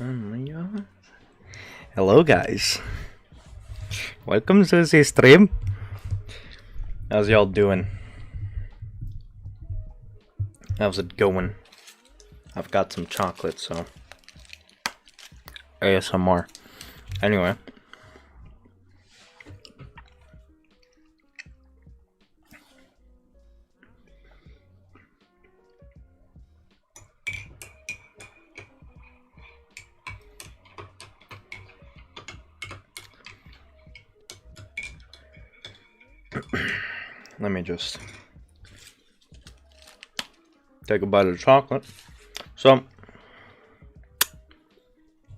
Oh my god. Hello guys. Welcome to the stream. How's y'all doing? How's it going? I've got some chocolate, so ASMR. Anyway. Let me just take a bite of the chocolate. So,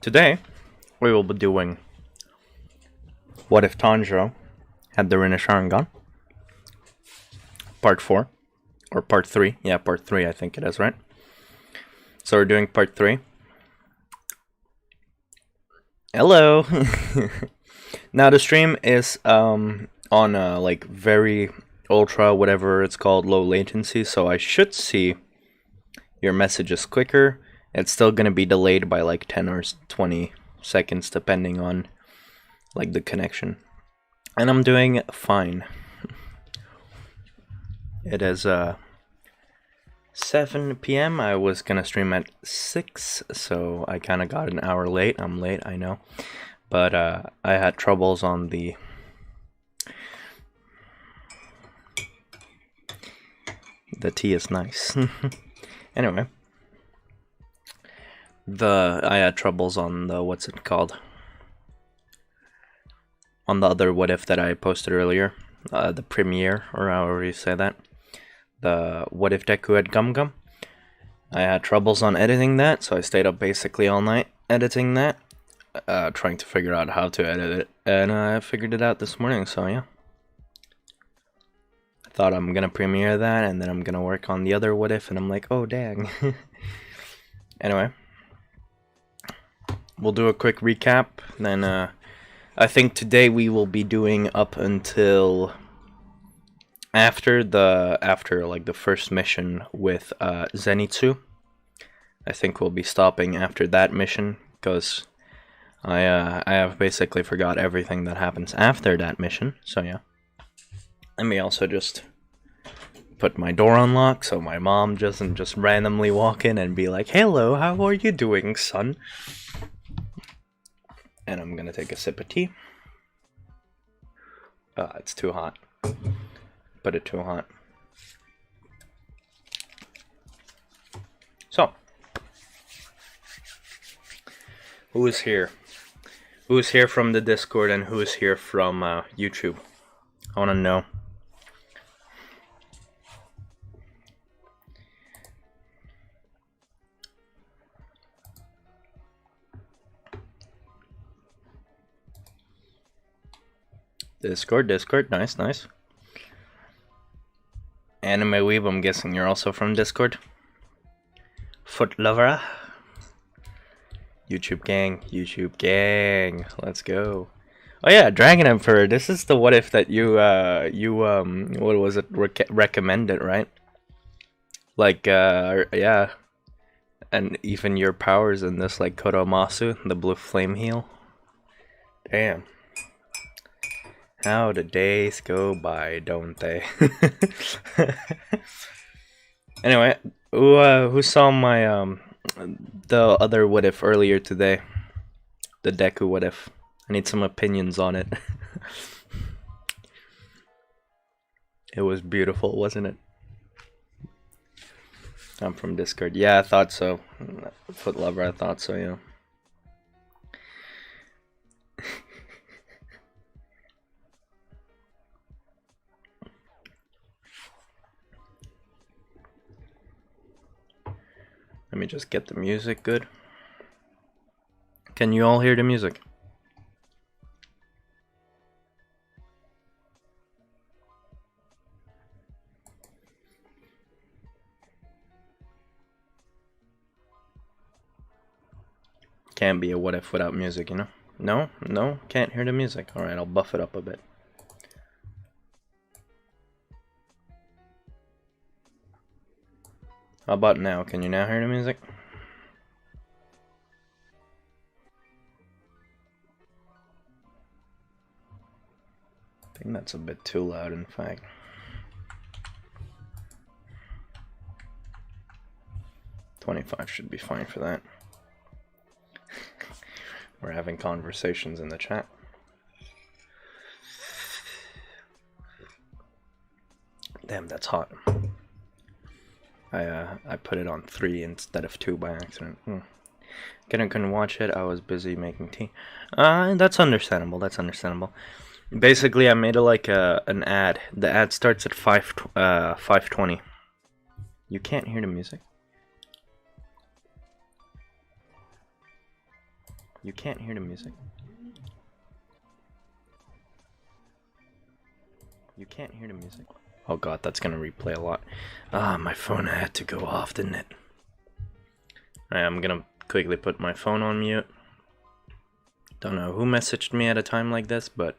today we will be doing What if Tanjiro had the rinnesharingan? Part 4. Or part 3. Yeah, part 3 I think it is, right? So we're doing part 3. Hello! Now the stream is on like very ultra whatever it's called, low latency, so I should see your messages quicker. It's still gonna be delayed by like 10 or 20 seconds depending on like the connection, and I'm doing fine. It is 7 p.m. I was gonna stream at 6, so I kind of got an hour late. I'm late, I know, but I had troubles on the tea is nice. Anyway, I had troubles on the what's it called, on the other what if that I posted earlier, the premiere, or however you say that, the what if Deku had Gum Gum. I had troubles on editing that, so I stayed up basically all night editing that, trying to figure out how to edit it, and I figured it out this morning, so yeah. I thought I'm gonna premiere that, and then I'm gonna work on the other what if, and I'm like, oh dang. Anyway, we'll do a quick recap, then I think today we will be doing up until after like the first mission with Zenitsu. I think we'll be stopping after that mission, because I have basically forgot everything that happens after that mission, so yeah. Let me also just put my door on lock so my mom doesn't just randomly walk in and be like, hello, how are you doing, son? And I'm gonna take a sip of tea. It's too hot. Put it too hot. So, who is here? Who is here from the Discord, and who is here from YouTube? I want to know. Discord, nice. Anime Weeb, I'm guessing you're also from Discord. Foot Lover. YouTube gang, let's go. Oh yeah, Dragon Emperor, this is the what if that you what was it, recommended, right? Like, yeah. And even your powers in this, like Kodomasu, the blue flame heal. Damn. How the days go by, don't they? Anyway, who saw my the other what if earlier today? The Deku what if. I need some opinions on it. It was beautiful, wasn't it? I'm from Discord. Yeah, I thought so. Foot Lover, I thought so, yeah. Let me just get the music good. Can you all hear the music? Can't be a what if without music, you know? No, can't hear the music. Alright, I'll buff it up a bit. How about now? Can you now hear the music? think that's a bit too loud, in fact. $25 should be fine for that. We're having conversations in the chat. Damn, that's hot. I put it on 3 instead of 2 by accident. Couldn't watch it. I was busy making tea. That's understandable. That's understandable. Basically, I made it like an ad. The ad starts at 5:20. You can't hear the music. You can't hear the music. You can't hear the music. Oh god, that's gonna replay a lot. My phone had to go off, didn't it? Alright, I'm gonna quickly put my phone on mute. Don't know who messaged me at a time like this, but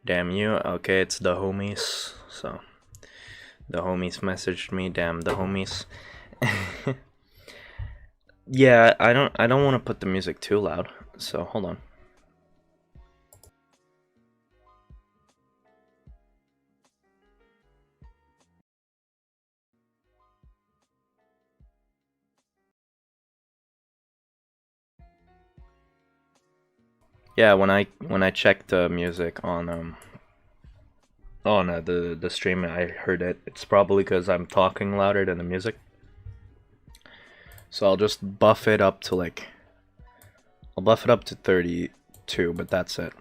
damn you. Okay, it's the homies. So the homies messaged me. Damn the homies. Yeah, I don't want to put the music too loud. So hold on. Yeah, when I checked the music on the stream, I heard it. It's probably because I'm talking louder than the music. So I'll just buff it up to like, I'll buff it up to 32, but that's it.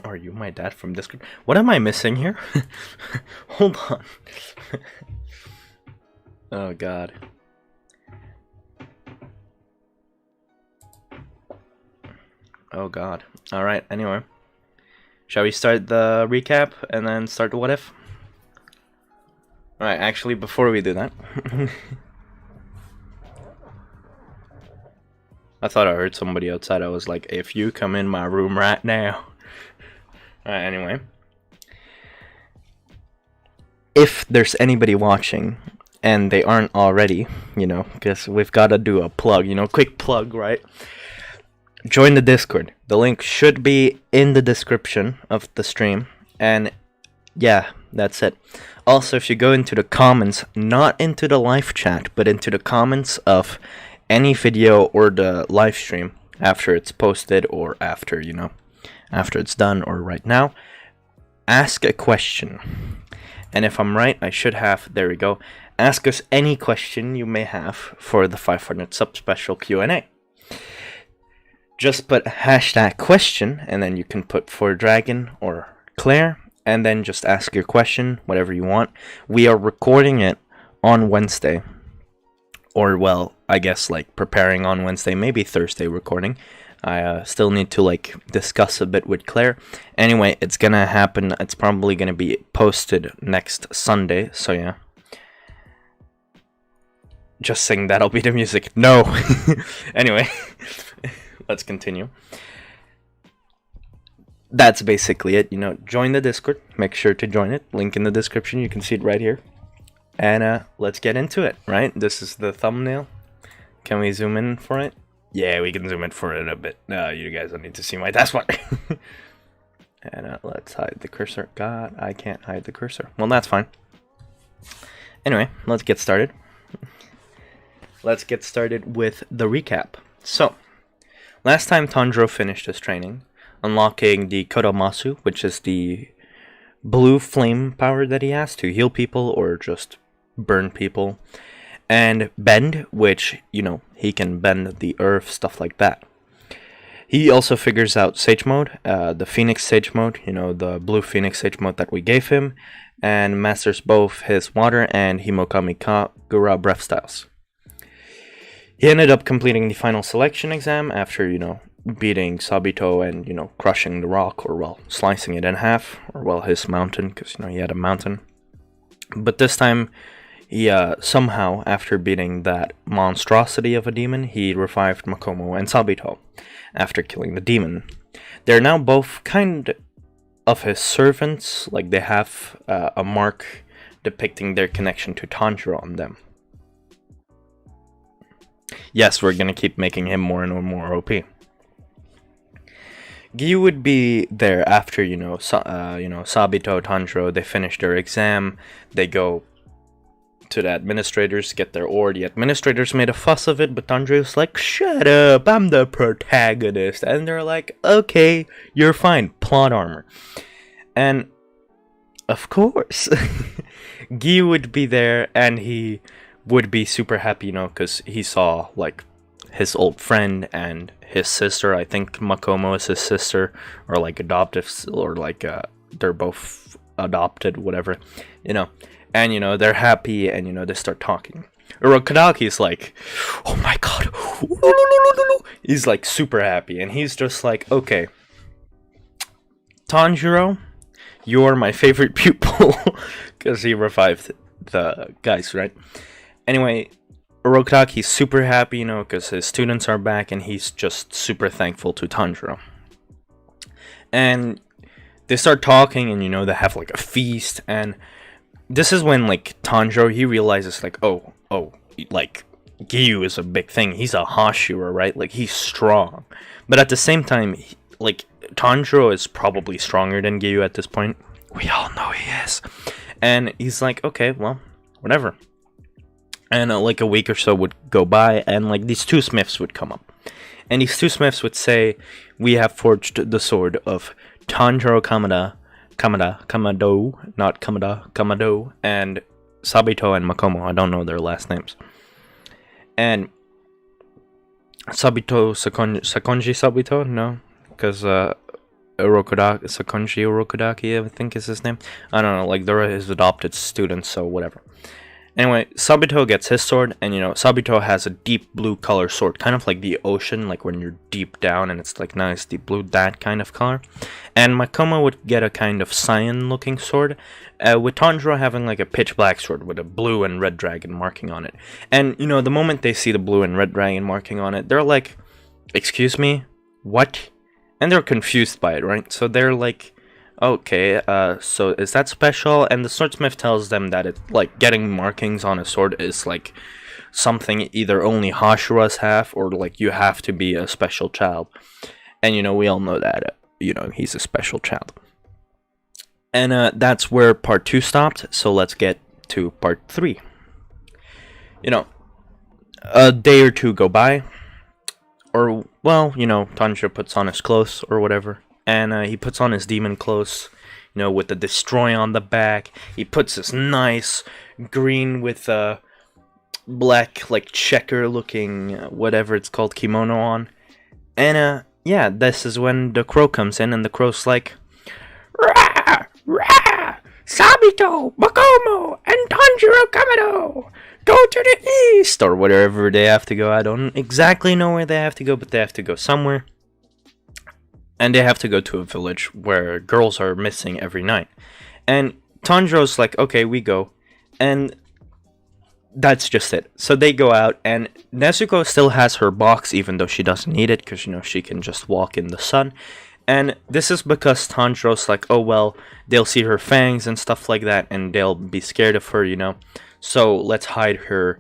Are you my dad from Discord? What am I missing here? Hold on. Oh god. Oh god. Alright, anyway. Shall we start the recap and then start the what if? Alright, actually, before we do that... I thought I heard somebody outside. I was like, if you come in my room right now... Alright, anyway. If there's anybody watching, and they aren't already, you know, because we've got to do a plug, you know, quick plug, right? Join the Discord. The link should be in the description of the stream, and yeah, that's it. Also, if you go into the comments, not into the live chat, but into the comments of any video or the live stream after it's posted or after, you know, after it's done or right now, ask a question. And if I'm right, I should have, there we go, ask us any question you may have for the 500 sub special Q&A. Just put hashtag question, and then you can put for Dragon or Claire, and then just ask your question, whatever you want. We are recording it on Wednesday. Or, well, I guess, like, preparing on Wednesday, maybe Thursday recording. I still need to, like, discuss a bit with Claire. Anyway, it's gonna happen. It's probably gonna be posted next Sunday, so yeah. Just saying that'll be the music. No! Anyway, let's continue. That's basically it, you know, join the Discord, make sure to join it, link in the description, you can see it right here, and let's get into it, right? This is the thumbnail. Can we zoom in for it? Yeah, we can zoom in for it a bit. No, you guys don't need to see my taskbar. And let's hide the cursor. God, I can't hide the cursor. Well, that's fine. Anyway, let's get started. Let's get started with the recap. So, last time Tanjiro finished his training, unlocking the Kodomasu, which is the blue flame power that he has to heal people or just burn people, and Bend, which, you know, he can bend the earth, stuff like that. He also figures out Sage Mode, the Phoenix Sage Mode, you know, the blue Phoenix Sage Mode that we gave him, and masters both his Water and Himokami Kagura breath styles. He ended up completing the final selection exam after, you know, beating Sabito and, you know, crushing the rock, or, well, slicing it in half, or, well, his mountain, because, you know, he had a mountain. But this time, he, somehow, after beating that monstrosity of a demon, he revived Makomo and Sabito after killing the demon. They're now both kind of his servants, like they have a mark depicting their connection to Tanjiro on them. Yes, we're gonna keep making him more and more OP. Giyu would be there after, Sabito, Tanjiro, they finish their exam, they go to the administrators, get their ore. The administrators made a fuss of it, but Tanjiro's like, shut up, I'm the protagonist. And they're like, okay, you're fine, plot armor. And, of course, Giyu would be there, and he would be super happy, because he saw, like, his old friend and his sister. I think Makomo is his sister, or like adoptive, or like they're both adopted, whatever, and they're happy, and they start talking. Urokadaki's like, oh my god, he's like super happy, and he's just like, okay, Tanjiro, you're my favorite pupil, because he revived the guys, right? Anyway, Urokadaki's super happy, because his students are back, and he's just super thankful to Tanjiro. And they start talking, and they have like a feast, and this is when like Tanjiro, he realizes like, oh, like Giyu is a big thing. He's a Hashira, right? Like he's strong, but at the same time, like Tanjiro is probably stronger than Giyu at this point. We all know he is, and he's like, okay, well, whatever. And like a week or so would go by, and like these two smiths would come up, and these two smiths would say, we have forged the sword of Tanjiro Kamado, and Sabito and Makomo. I don't know their last names. And Sabito, Sakonji Sabito? No, because Sakonji Urokodaki, I think is his name. I don't know, like they're his adopted students, so whatever. Anyway, Sabito gets his sword, and Sabito has a deep blue color sword, kind of like the ocean, like when you're deep down and it's like nice deep blue, that kind of color. And Makomo would get a kind of cyan looking sword, with Tanjiro having like a pitch black sword with a blue and red dragon marking on it. And the moment they see the blue and red dragon marking on it, they're like, excuse me, what? And they're confused by it, right? So they're like, okay, so is that special? And the swordsmith tells them that it, like, getting markings on a sword is like something either only Hashiras have, or like you have to be a special child. And we all know that he's a special child. And that's where part 2 stopped, so let's get to part 3. A day or two go by, or well, Tanjiro puts on his clothes or whatever. And he puts on his demon clothes, with the destroy on the back. He puts this nice green with a black, like, checker-looking, whatever it's called, kimono on. And, yeah, this is when the crow comes in, and the crow's like, Rah! Rah! Sabito, Makomo, and Tanjiro Kamado! Go to the east! Or wherever they have to go. I don't exactly know where they have to go, but they have to go somewhere. And they have to go to a village where girls are missing every night. And Tanjiro's like, okay, we go. And that's just it. So they go out, and Nezuko still has her box, even though she doesn't need it, because, she can just walk in the sun. And this is because Tanjiro's like, oh, well, they'll see her fangs and stuff like that, and they'll be scared of her, So let's hide her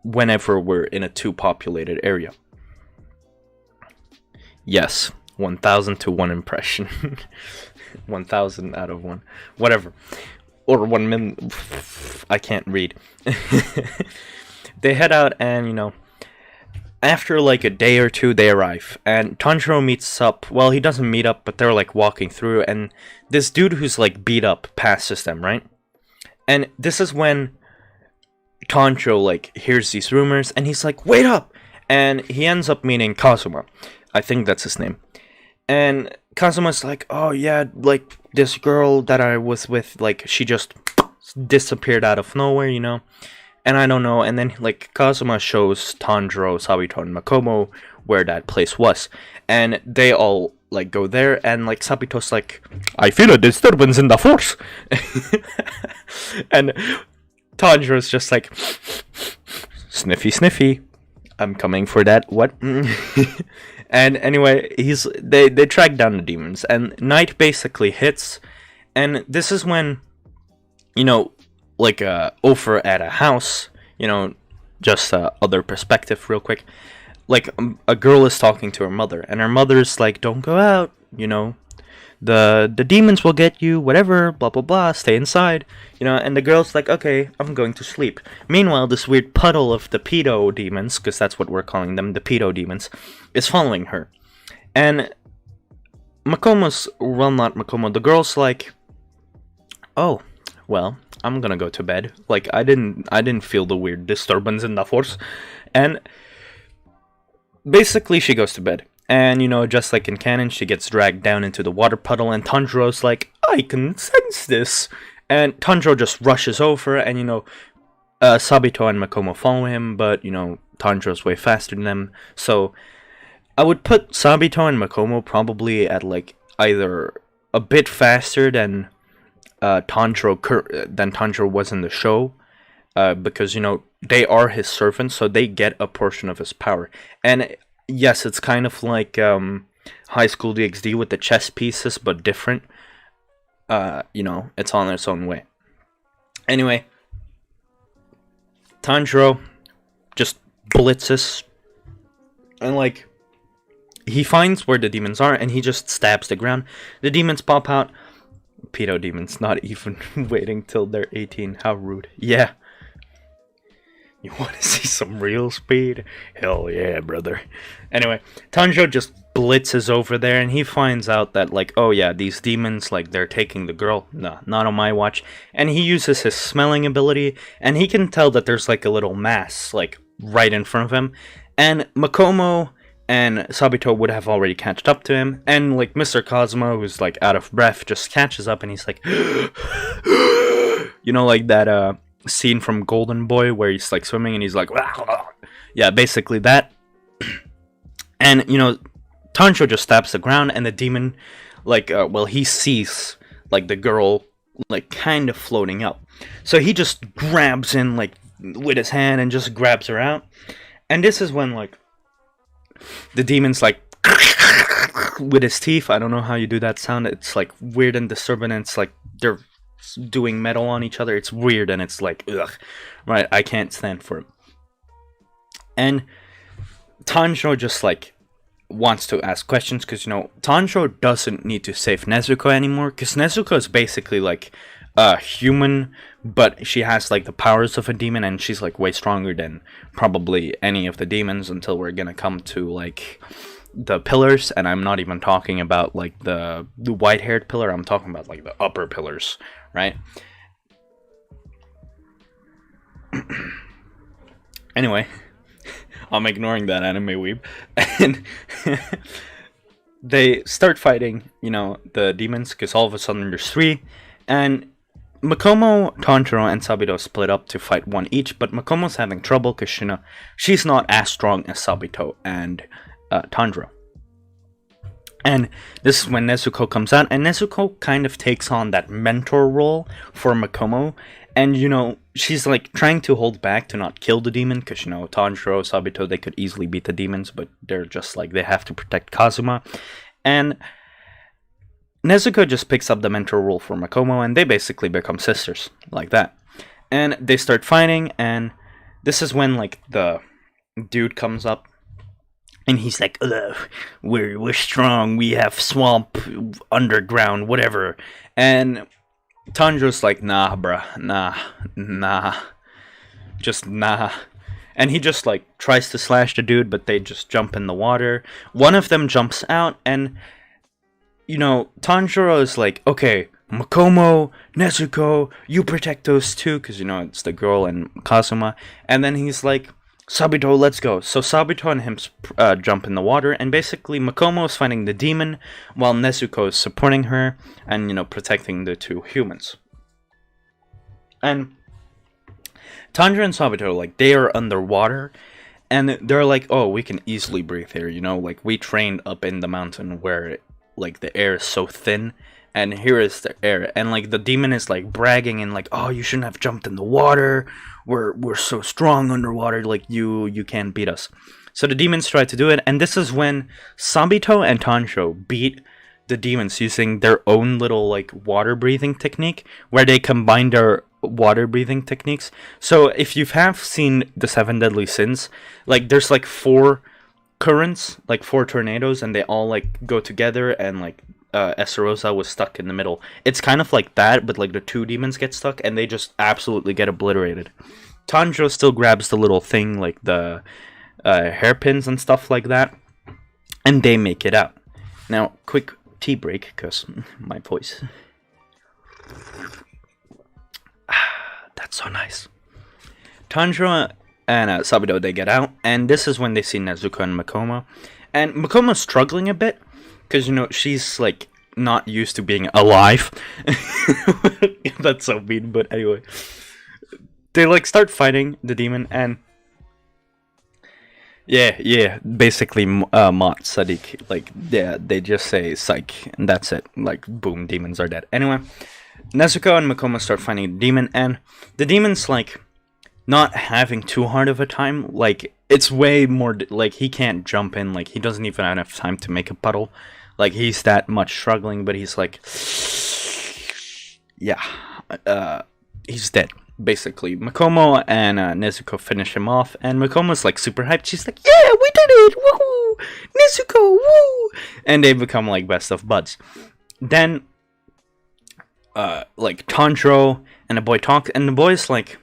whenever we're in a too populated area. Yes. 1,000 to 1 impression. 1,000 out of 1. Whatever. Or 1 million. I can't read. They head out, and, after like a day or two, they arrive. And Tanjiro meets up. Well, he doesn't meet up, but they're like walking through. And this dude who's like beat up passes them, right? And this is when Tanjiro like hears these rumors, and he's like, wait up! And he ends up meeting Kazuma. I think that's his name. And Kazuma's like, oh yeah, like, this girl that I was with, like, she just disappeared out of nowhere, And I don't know, and then, like, Kazuma shows Tanjiro, Sabito, and Makomo where that place was. And they all, like, go there, and, like, Sabito's like, I feel a disturbance in the force! And Tanjiro's just like, sniffy, sniffy. I'm coming for that, what? And anyway, they track down the demons, and night basically hits, and this is when, like over at a house, just other perspective real quick. like a girl is talking to her mother, and her mother's like, "Don't go out, you know. The demons will get you, whatever, blah blah blah, stay inside," and the girl's like, "Okay, I'm going to sleep." Meanwhile, this weird puddle of the pedo demons, because that's what we're calling them, the pedo demons, is following her. And Makomo's, well, not Makomo, the girl's like, "Oh, well, I'm gonna go to bed." Like, I didn't feel the weird disturbance in the force. And basically she goes to bed. And, just like in canon, she gets dragged down into the water puddle, and Tanjiro's like, "I can sense this." And Tanjiro just rushes over, and, Sabito and Makomo follow him, but, Tanjiro's way faster than them. So, I would put Sabito and Makomo probably at, like, either a bit faster than Tanjiro was in the show, because, they are his servants, so they get a portion of his power. And yes, it's kind of like High School DxD with the chess pieces, but different. It's on its own way. Anyway, Tanjiro just blitzes, and like, he finds where the demons are, and he just stabs the ground. The demons pop out. Pedo demons, not even waiting till they're 18. How rude. Yeah. You want to see some real speed? Hell yeah, brother. Anyway, Tanjiro just blitzes over there, and he finds out that, like, oh yeah, these demons, like, they're taking the girl. No, not on my watch. And he uses his smelling ability, and he can tell that there's, like, a little mass, like, right in front of him. And Makomo and Sabito would have already catched up to him, and, like, Mr. Kazuma, who's, like, out of breath, just catches up, and he's like, like that, scene from Golden Boy where he's like swimming and he's like, yeah, basically that. And Tanjiro just stabs the ground, and the demon, like, he sees like the girl like kind of floating up, so he just grabs in like with his hand and just grabs her out. And this is when like the demon's like with his teeth. I don't know how you do that sound. It's like weird and disturbing, and it's like they're doing metal on each other. It's weird, and it's like, ugh, right? I can't stand for it. And Tanjiro just like wants to ask questions, because Tanjiro doesn't need to save Nezuko anymore, because Nezuko is basically like a human, but she has like the powers of a demon, and she's like way stronger than probably any of the demons, until we're gonna come to like the pillars. And I'm not even talking about like the white-haired pillar. I'm talking about like the upper pillars, right? Anyway, I'm ignoring that anime weeb. And they start fighting, the demons, because all of a sudden there's 3. And Makomo, Tanjiro, and Sabito split up to fight one each, but Makomo's having trouble because, she's not as strong as Sabito and Tanjiro. And this is when Nezuko comes out, and Nezuko kind of takes on that mentor role for Makomo. And, she's like trying to hold back to not kill the demon, because, Tanjiro, Sabito, they could easily beat the demons, but they're just like, they have to protect Kazuma. And Nezuko just picks up the mentor role for Makomo, and they basically become sisters, like that. And they start fighting, and this is when, like, the dude comes up, and he's like, we're strong, we have swamp, underground, whatever. And Tanjiro's like, nah, bruh, nah, just nah. And he just, like, tries to slash the dude, but they just jump in the water. One of them jumps out, and, Tanjiro is like, okay, Makomo, Nezuko, you protect those two, because, it's the girl and Kazuma. And then he's like, Sabito, let's go. So Sabito and him jump in the water, and basically Makomo is fighting the demon, while Nezuko is supporting her and, protecting the 2 humans. And Tanjiro and Sabito, like, they are underwater, and they're like, oh, we can easily breathe here, like, we trained up in the mountain where, like, the air is so thin, and here is the air. And, like, the demon is, like, bragging and, like, oh, you shouldn't have jumped in the water, we're so strong underwater, like, you can't beat us. So the demons try to do it, and this is when Sabito and Tanjiro beat the demons using their own little, like, water breathing technique, where they combine their water breathing techniques. So if you have seen the 7 Deadly Sins, like, there's like 4 currents, like 4 tornadoes, and they all like go together, and like Essarosa was stuck in the middle. It's kind of like that, but like the 2 demons get stuck, and they just absolutely get obliterated. Tanjiro still grabs the little thing, like the hairpins and stuff like that, and they make it out. Now, quick tea break, because my voice. That's so nice. Tanjiro and Sabito, they get out, and this is when they see Nezuko and Makoma. And Makoma's struggling a bit, because, you know, she's, like, not used to being alive. That's so mean, but anyway. They, like, start fighting the demon, and... Yeah, basically, Mott, Sadiq, like, yeah, they just say, psych, and that's it. Like, boom, demons are dead. Anyway, Nezuko and Makoma start fighting the demon, and the demon's, like, not having too hard of a time. Like, it's way more, like, he can't jump in, like, he doesn't even have enough time to make a puddle. Like, he's that much struggling, but he's like, yeah, he's dead, basically. Makoma and Nezuko finish him off, and Makoma's, like, super hyped. She's like, yeah, we did it, woohoo, Nezuko, woo! And they become, like, best of buds. Then, like, Tanjiro and the boy talk, and the boy's like,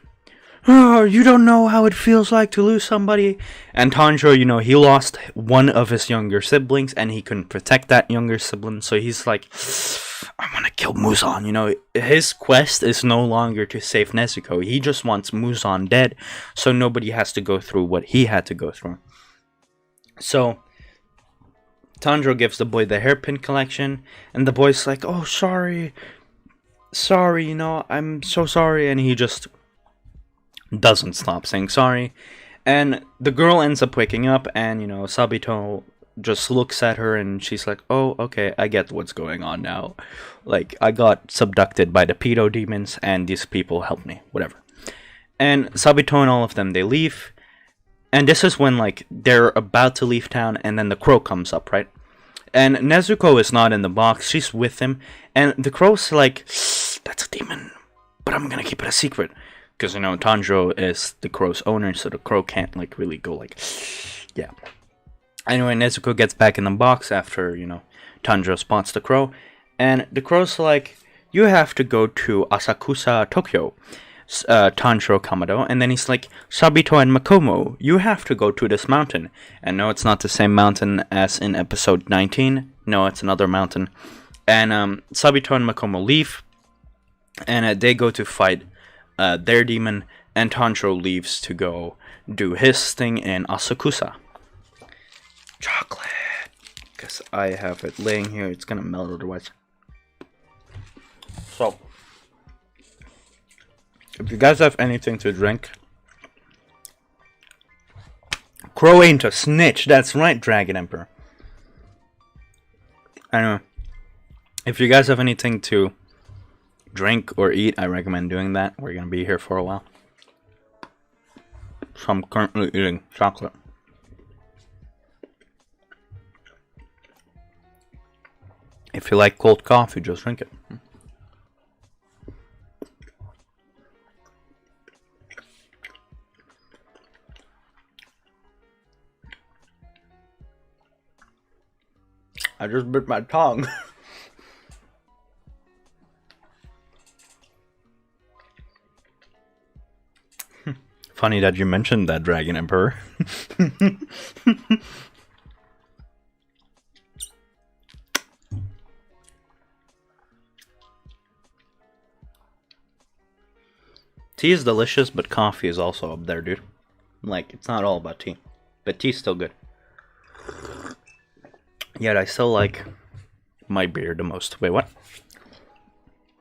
oh, you don't know how it feels like to lose somebody. And Tanjiro, you know, he lost one of his younger siblings, and he couldn't protect that younger sibling, so he's like, I want to kill Muzan, you know. His quest is no longer to save Nezuko. He just wants Muzan dead, so nobody has to go through what he had to go through. So, Tanjiro gives the boy the hairpin collection, and the boy's like, oh, sorry, you know, I'm so sorry, and he just doesn't stop saying sorry. And the girl ends up waking up, and, you know, Sabito just looks at her, and she's like, oh, okay, I get what's going on now. Like, I got subducted by the pedo demons, and these people helped me, whatever. And Sabito and all of them, they leave, and this is when, like, they're about to leave town, and then the crow comes up, right? And Nezuko is not in the box, she's with him, and the crow's like, that's a demon, but I'm gonna keep it a secret. Because, you know, Tanjiro is the crow's owner, so the crow can't, like, really go, like, yeah. Anyway, Nezuko gets back in the box after, you know, Tanjiro spots the crow. And the crow's like, you have to go to Asakusa, Tokyo, Tanjiro Kamado. And then he's like, Sabito and Makomo, you have to go to this mountain. And no, it's not the same mountain as in episode 19. No, it's another mountain. And Sabito and Makomo leave. And they go to fight their demon, and Tanjiro leaves to go do his thing in Asakusa. Chocolate! Because I have it laying here, it's gonna melt otherwise. So, if you guys have anything to drink... Crow ain't a snitch, that's right, Dragon Emperor. Anyway, if you guys have anything to drink or eat, I recommend doing that. We're gonna be here for a while. So I'm currently eating chocolate. If you like cold coffee, just drink it. I just bit my tongue. Funny that you mentioned that, Dragon Emperor. Tea is delicious, but coffee is also up there, dude. Like, it's not all about tea. But tea's still good. Yet I still like my beer the most. Wait, what?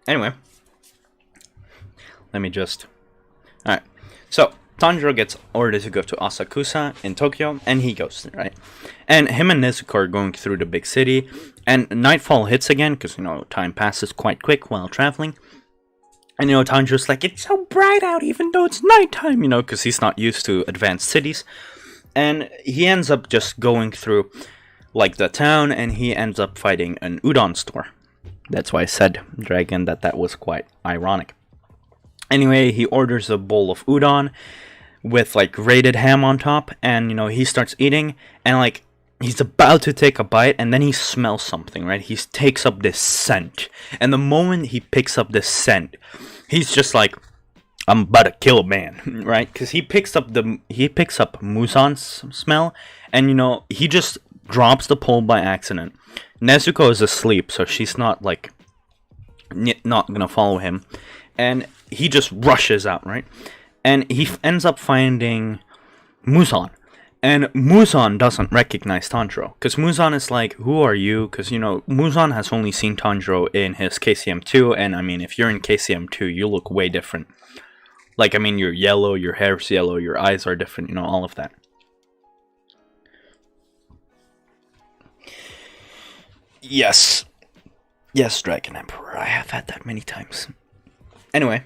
Anyway. Let me just... Alright. So, Tanjiro gets orders to go to Asakusa in Tokyo, and he goes there, right? And him and Nezuko are going through the big city, and nightfall hits again, because, you know, time passes quite quick while traveling. And, you know, Tanjiro's like, it's so bright out even though it's nighttime, you know, because he's not used to advanced cities. And he ends up just going through, like, the town, and he ends up fighting an udon store. That's why I said, Dragon, that was quite ironic. Anyway, he orders a bowl of udon, with like grated ham on top, and he starts eating, and like he's about to take a bite, and then he smells something, right? He takes up this scent, and the moment he picks up this scent, he's just like, I'm about to kill a man, right? Because he picks up Muzan's smell, and he just drops the pole by accident. Nezuko is asleep, so she's not like not gonna follow him, and he just rushes out, right? And he ends up finding Muzan. And Muzan doesn't recognize Tanjiro, because Muzan is like, who are you? Because, Muzan has only seen Tanjiro in his KCM2, and I mean, if you're in KCM2, you look way different. Like, I mean, you're yellow, your hair's yellow, your eyes are different, all of that. Yes. Yes, Dragon Emperor, I have had that many times. Anyway.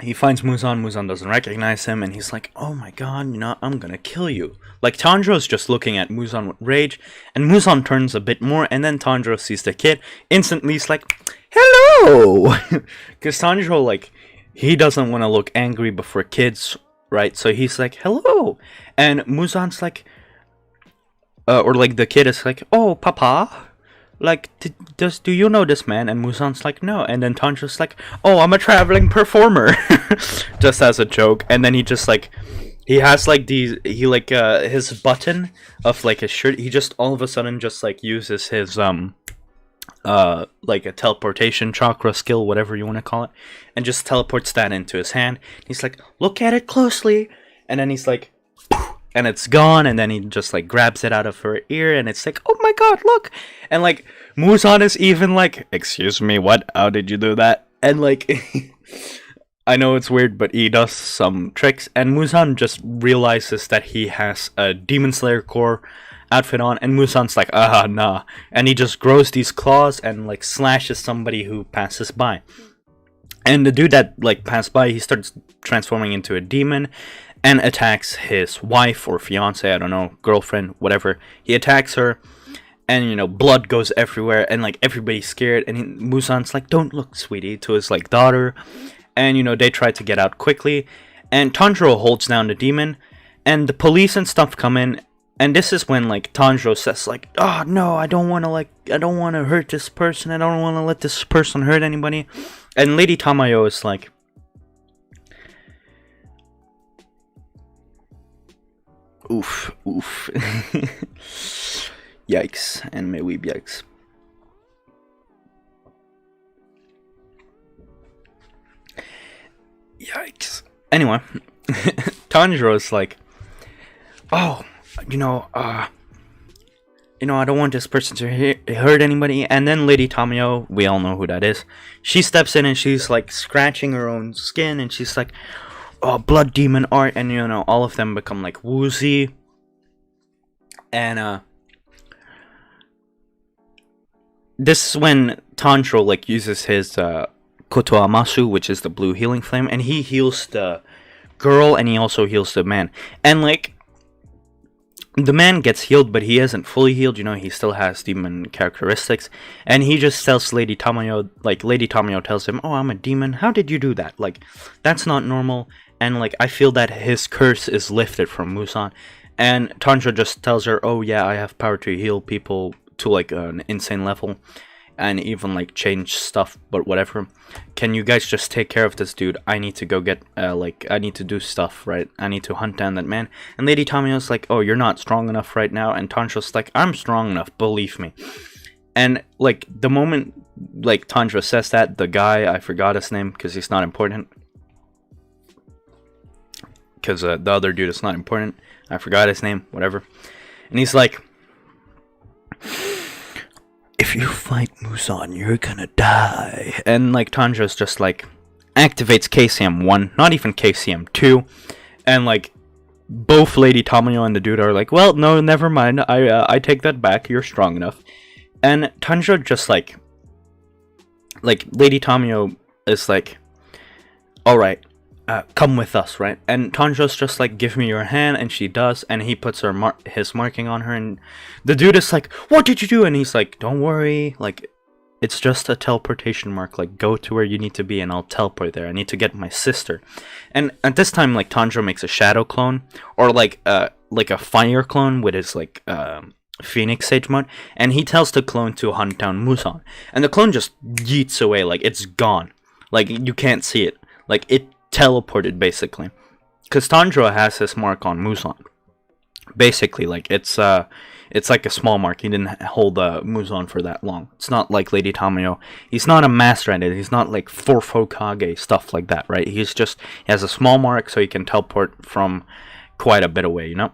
He finds Muzan, Muzan doesn't recognize him, and he's like, oh my god, I'm gonna kill you. Like, Tanjiro's just looking at Muzan with rage, and Muzan turns a bit more, and then Tanjiro sees the kid, instantly he's like, hello! Because Tanjiro, like, he doesn't want to look angry before kids, right? So he's like, hello! And Muzan's like, or like the kid is like, oh, papa? Like, do you know this man? And Muzan's like, no. And then Tanjiro's like, oh, I'm a traveling performer. Just as a joke. And then he just like, he has like his button of like his shirt. He just all of a sudden just like uses his, like a teleportation chakra skill, whatever you want to call it. And just teleports that into his hand. He's like, look at it closely. And then he's like, and it's gone, and then he just like grabs it out of her ear, and it's like, oh my god, look! And like Muzan is even like, excuse me, what? How did you do that? And like I know it's weird, but he does some tricks, and Muzan just realizes that he has a Demon Slayer core outfit on, and Muzan's like, nah. And he just grows these claws and like slashes somebody who passes by. And the dude that like passed by, he starts transforming into a demon and attacks his wife or fiance, I don't know, girlfriend, whatever. He attacks her, and blood goes everywhere, and like everybody's scared, and Muzan's like, don't look, sweetie, to his like daughter. And they try to get out quickly, and Tanjiro holds down the demon, and the police and stuff come in. And this is when like Tanjiro says like, oh no, I don't want to hurt this person, I don't want to let this person hurt anybody. And Lady Tamayo is like, oof. Yikes. Anime weeb yikes. Yikes. Anyway, Tanjiro is like, oh, I don't want this person to hurt anybody. And then Lady Tamayo, we all know who that is, she steps in and she's like scratching her own skin, and she's like, oh, blood demon art, and all of them become like woozy. And this is when Tanjiro like uses his Koto Amasu, which is the blue healing flame, and he heals the girl and he also heals the man. And like the man gets healed, but he isn't fully healed, he still has demon characteristics. And he just tells Lady Tamayo, like Lady Tamayo tells him, oh, I'm a demon, how did you do that? Like, that's not normal. And like I feel that his curse is lifted from Muzan. And Tanjiro just tells her, oh yeah, I have power to heal people to like an insane level, and even like change stuff, but whatever. Can you guys just take care of this dude? I need to go get I need to do stuff, right? I need to hunt down that man. And Lady Tamayo's like, oh, you're not strong enough right now. And Tanjiro's like, I'm strong enough, believe me. And like the moment like Tanjiro says that, the guy, I forgot his name because he's not important, because the other dude is not important, I forgot his name, whatever. And he's like, if you fight Muzan, you're gonna die. And like Tanjiro's just like activates KCM1, not even KCM2, and like both Lady Tamayo and the dude are like, well, no, never mind, I take that back, you're strong enough. And Tanjiro just like Lady Tamayo is like, alright, come with us, right? And Tanjiro's just like, give me your hand, and she does, and he puts her his marking on her, and the dude is like, what did you do? And he's like, don't worry, like, it's just a teleportation mark. Like, go to where you need to be and I'll teleport there. I need to get my sister. And at this time, like, Tanjiro makes a shadow clone, or like a fire clone with his like Phoenix Sage mode, and he tells the clone to hunt down Muzan. And the clone just yeets away, like it's gone. Like, you can't see it. Like, it teleported basically. Because Tanjiro has his mark on Muzan. Basically, like, it's like a small mark. He didn't hold Muzan for that long. It's not like Lady Tamayo. He's not a master at it. He's not like fourth Hokage, stuff like that, right? He has a small mark so he can teleport from quite a bit away, you know?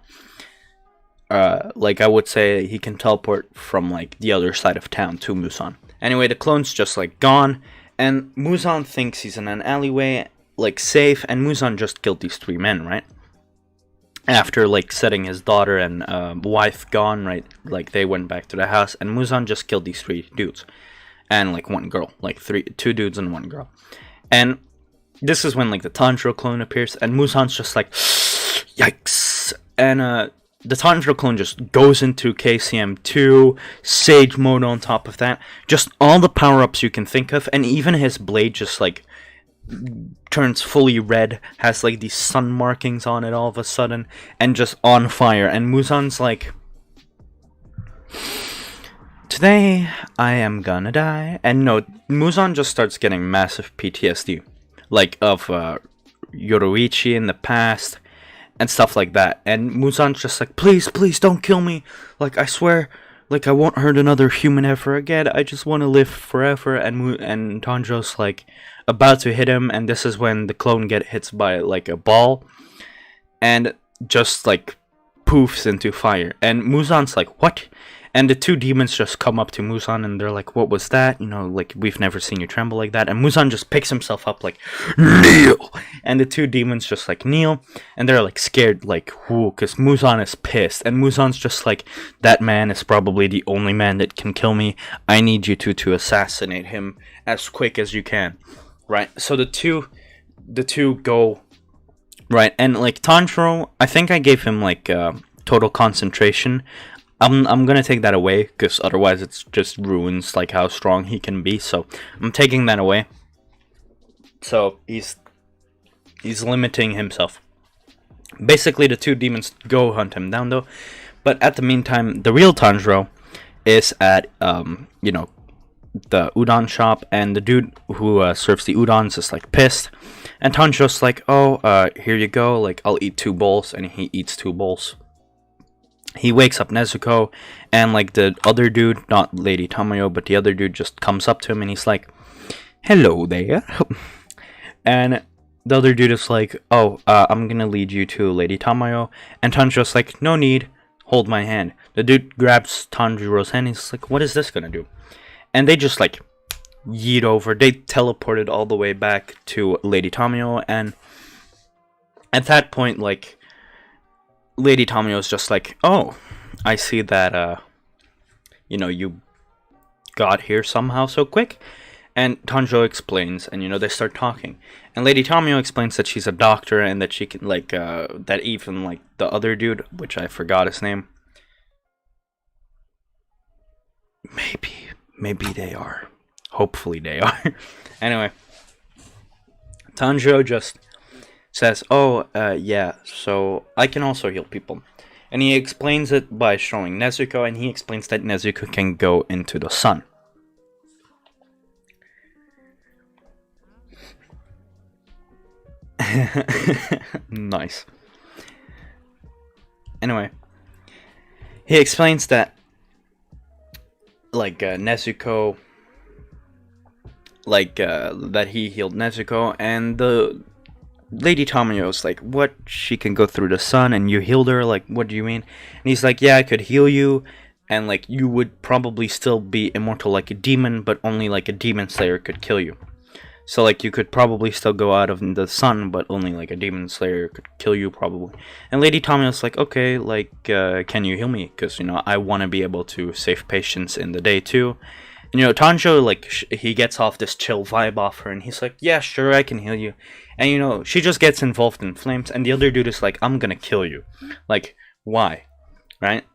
Like, I would say he can teleport from like the other side of town to Muzan. Anyway, the clone's just like gone, and Muzan thinks he's in an alleyway, like safe, and Muzan just killed these 3 men, right? After like setting his daughter and wife gone, right? Like, they went back to the house, and Muzan just killed these 3 dudes and like 1 girl, like 2 dudes and 1 girl. And this is when like the Tanjiro clone appears, and Muzan's just like, yikes. And the Tanjiro clone just goes into KCM2, Sage mode on top of that, just all the power-ups you can think of, and even his blade just like turns fully red, has like these sun markings on it all of a sudden, and just on fire. And Muzan's like, today I am gonna die. And no, Muzan just starts getting massive PTSD, like of Yoruichi in the past and stuff like that. And Muzan's just like, please don't kill me, like I swear, like I won't hurt another human ever again, I just want to live forever. And Tanjiro's like about to hit him, and this is when the clone gets hit by like a ball and just like poofs into fire. And Muzan's like, what? And the 2 demons just come up to Muzan, and they're like, what was that? You know, like, we've never seen you tremble like that. And Muzan just picks himself up like, kneel! And the 2 demons just like kneel, and they're like scared, like, whoo, because Muzan is pissed. And Muzan's just like, that man is probably the only man that can kill me. I need you to assassinate him as quick as you can. Right? So the two go, right? And like Tanjiro, I think I gave him like total concentration. I'm gonna take that away, because otherwise it's just ruins like how strong he can be. So I'm taking that away. So he's limiting himself. Basically, the 2 demons go hunt him down though. But at the meantime, the real Tanjiro is at you know, the udon shop, and the dude who serves the udons is like pissed. And Tanjiro's like, oh, here you go, like I'll eat 2 bowls, and he eats 2 bowls. He wakes up Nezuko, and like the other dude, not Lady Tamayo, but the other dude just comes up to him, and he's like, hello there. And the other dude is like, oh, I'm gonna lead you to Lady Tamayo. And Tanjiro's like, no need, hold my hand. The dude grabs Tanjiro's hand, and he's like, what is this gonna do? And they just like yeet over. They teleported all the way back to Lady Tamayo, and at that point, like, Lady Tamayo's just like, oh, I see that, you know, you got here somehow so quick. And Tanjiro explains, and, you know, they start talking. And Lady Tamayo explains that she's a doctor, and that she can, like, that even, like, the other dude, which I forgot his name. Maybe they are. Hopefully they are. Anyway, Tanjiro just says, oh, yeah, so I can also heal people. And he explains it by showing Nezuko, and he explains that Nezuko can go into the sun. Nice. Anyway, he explains that, like, Nezuko, like, that he healed Nezuko, and the Lady Tamayo's like, what? She can go through the sun and you healed her? Like, what do you mean? And he's like, yeah, I could heal you, and like, you would probably still be immortal like a demon, but only like a demon slayer could kill you. So like, you could probably still go out of the sun, but only like a demon slayer could kill you probably. And Lady Tamayo's like, okay, like, can you heal me? Because, you know, I want to be able to save patients in the day too. And, you know, Tanjiro, like, he gets off this chill vibe off her, and he's like, yeah, sure, I can heal you. And, you know, she just gets involved in flames, and the other dude is like, I'm gonna kill you. Like, why? Right?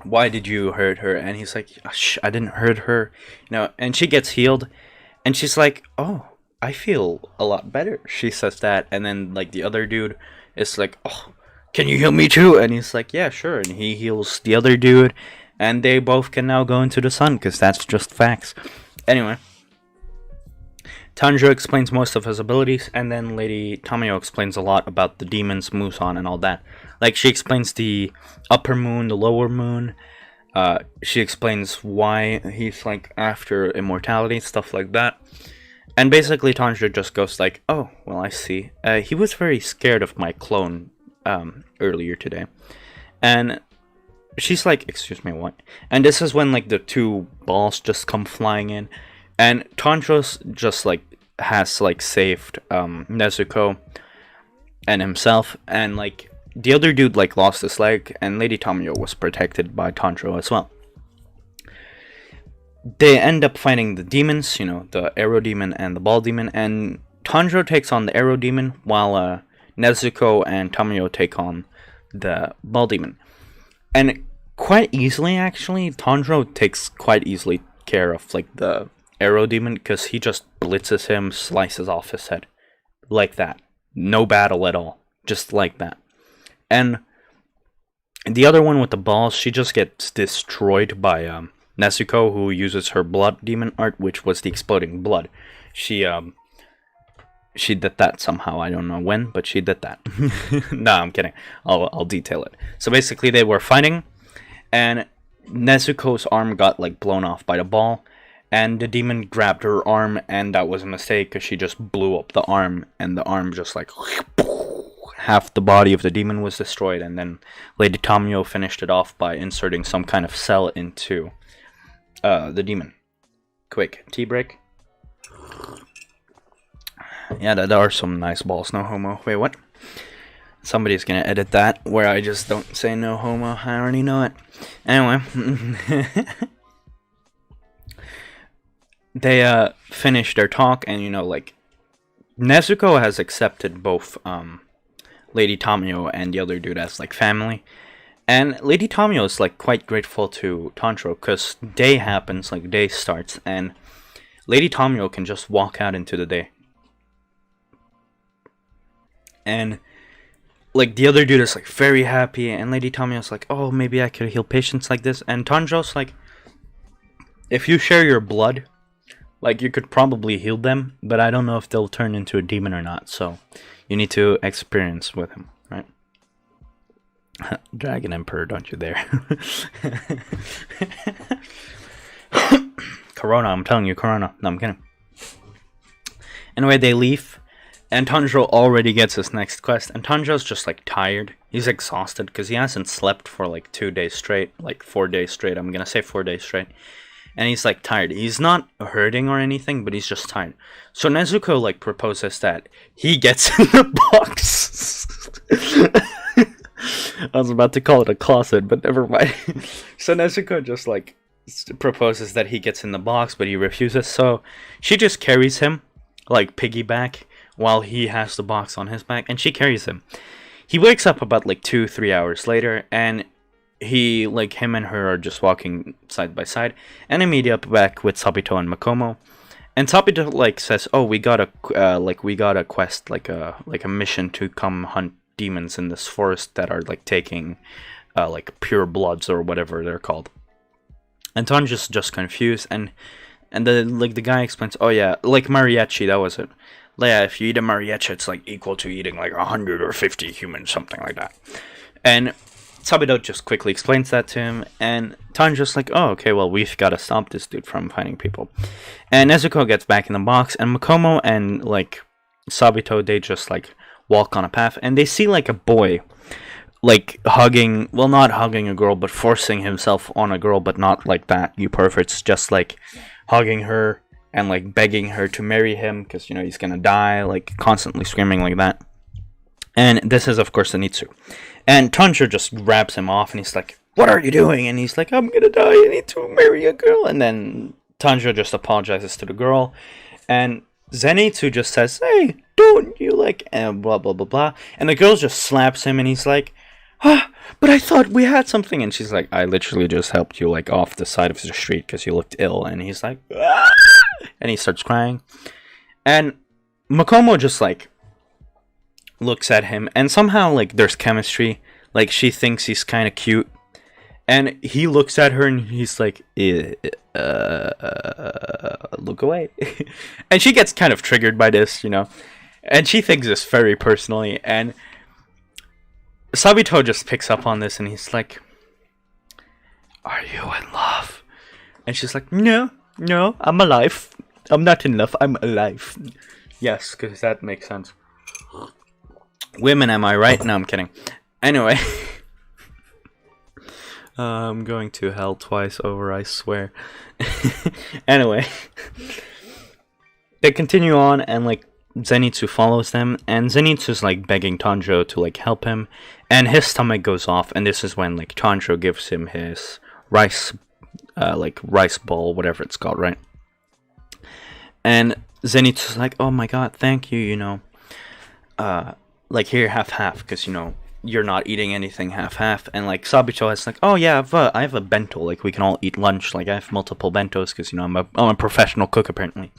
why did you hurt her? And he's like, shh, I didn't hurt her. And she gets healed. And she's like, oh, I feel a lot better. She says that. And then, like, the other dude is like, oh, can you heal me too? And he's like, yeah, sure. And he heals the other dude. And they both can now go into the sun, because that's just facts. Anyway. Tanjiro explains most of his abilities, and then Lady Tamayo explains a lot about the demons, Musan, and all that. Like, she explains the upper moon, the lower moon. She explains why he's, like, after immortality, stuff like that. And basically, Tanjiro just goes like, oh, well, I see. He was very scared of my clone earlier today. And she's like, excuse me, what? And this is when, like, the two balls just come flying in. And Tanjiro's just, like, has, like, saved Nezuko and himself. And, like, the other dude, like, lost his leg. And Lady Tamayo was protected by Tanjiro as well. They end up fighting the demons, the arrow demon and the ball demon. And Tanjiro takes on the arrow demon, while Nezuko and Tamayo take on the ball demon. And quite easily, actually, Tanjiro takes quite easily care of, like, the arrow demon, because he just blitzes him, slices off his head. Like that. No battle at all. Just like that. And the other one with the balls, she just gets destroyed by Nezuko, who uses her blood demon art, which was the exploding blood. She did that somehow. I don't know when, but she did that. No, I'm kidding. I'll detail it. So basically, they were fighting, and Nezuko's arm got, like, blown off by the ball, and the demon grabbed her arm, and that was a mistake, because she just blew up the arm, and the arm just, like, half the body of the demon was destroyed, and then Lady Tamayo finished it off by inserting some kind of cell into the demon. Quick tea break. Yeah, there are some nice balls, no homo. Wait, what? Somebody's gonna edit that where I just don't say no homo. I already know it. Anyway. They finished their talk, and like, Nezuko has accepted both Lady Tamayo and the other dude as, like, family. And Lady Tamayo is, like, quite grateful to Tanjiro, because day happens, like, day starts, and Lady Tamayo can just walk out into the day. And, like, the other dude is, like, very happy, and Lady Tamayo's like, oh, maybe I could heal patients like this. And Tanjiro's like, if you share your blood, like, you could probably heal them, but I don't know if they'll turn into a demon or not, so you need to experience with him, right? Dragon Emperor, don't you dare. Corona, I'm telling you, Corona. No, I'm kidding. Anyway, they leave, and Tanjiro already gets his next quest, and Tanjiro's just, like, tired. He's exhausted, because he hasn't slept for, like, 2 days straight, like, 4 days straight. I'm gonna say 4 days straight. And he's, like, tired. He's not hurting or anything, but he's just tired. So Nezuko, like, proposes that he gets in the box. I was about to call it a closet, but never mind. So Nezuko just, like, proposes that he gets in the box, but he refuses. So she just carries him, like, piggyback, while he has the box on his back, and she carries him. He wakes up about, like, 2-3 hours later, and he, like, him and her are just walking side by side, and they meet up back with Sabito and Makomo. And Sabito, like, says, oh, we got a quest, like a mission to come hunt demons in this forest that are, like, taking like, pure bloods or whatever they're called. And Tanjiro's just confused, and the guy explains, oh yeah, like mariachi, that was it. Yeah, if you eat a mariachi, it's, like, equal to eating, like, 100 or 50 humans, something like that. And Sabito just quickly explains that to him, and Tanjiro's like, oh, okay, well, we've got to stop this dude from fighting people. And Nezuko gets back in the box, and Makomo and, like, Sabito, they just, like, walk on a path, and they see, like, a boy, like, hugging, well, not hugging a girl, but forcing himself on a girl, but not like that, you perverts, just, like, hugging her, and, like, begging her to marry him, because, he's gonna die, like, constantly screaming like that. And this is, of course, Zenitsu. And Tanjiro just grabs him off, and he's like, what are you doing? And he's like, I'm gonna die, I need to marry a girl. And then Tanjiro just apologizes to the girl, and Zenitsu just says, hey, don't you, like, blah, blah, blah, blah. And the girl just slaps him, and he's like, but I thought we had something. And she's like, I literally just helped you, like, off the side of the street because you looked ill. And he's like, ah! And he starts crying. And Makomo just, like, looks at him. And somehow, like, there's chemistry. Like, she thinks he's kind of cute. And he looks at her and he's like, look away. And she gets kind of triggered by this, you know. And she thinks this very personally. And Sabito just picks up on this and he's like, are you in love? And she's like, no, I'm alive. I'm not in love, I'm alive. Yes, because that makes sense. Women, am I right? No, I'm kidding. Anyway. I'm going to hell twice over, I swear. Anyway. They continue on and, like, Zenitsu follows them. And Zenitsu's, like, begging Tanjiro to, like, help him. And his stomach goes off. And this is when, like, Tanjiro gives him his rice ball, whatever it's called, right? And Zenitsu's like, oh my god, thank you, you know. Like, here, half, because, you know, you're not eating anything half. And, like, Sabito is like, oh yeah, I have a bento, like, we can all eat lunch. Like, I have multiple bentos, because, you know, I'm a professional cook, apparently.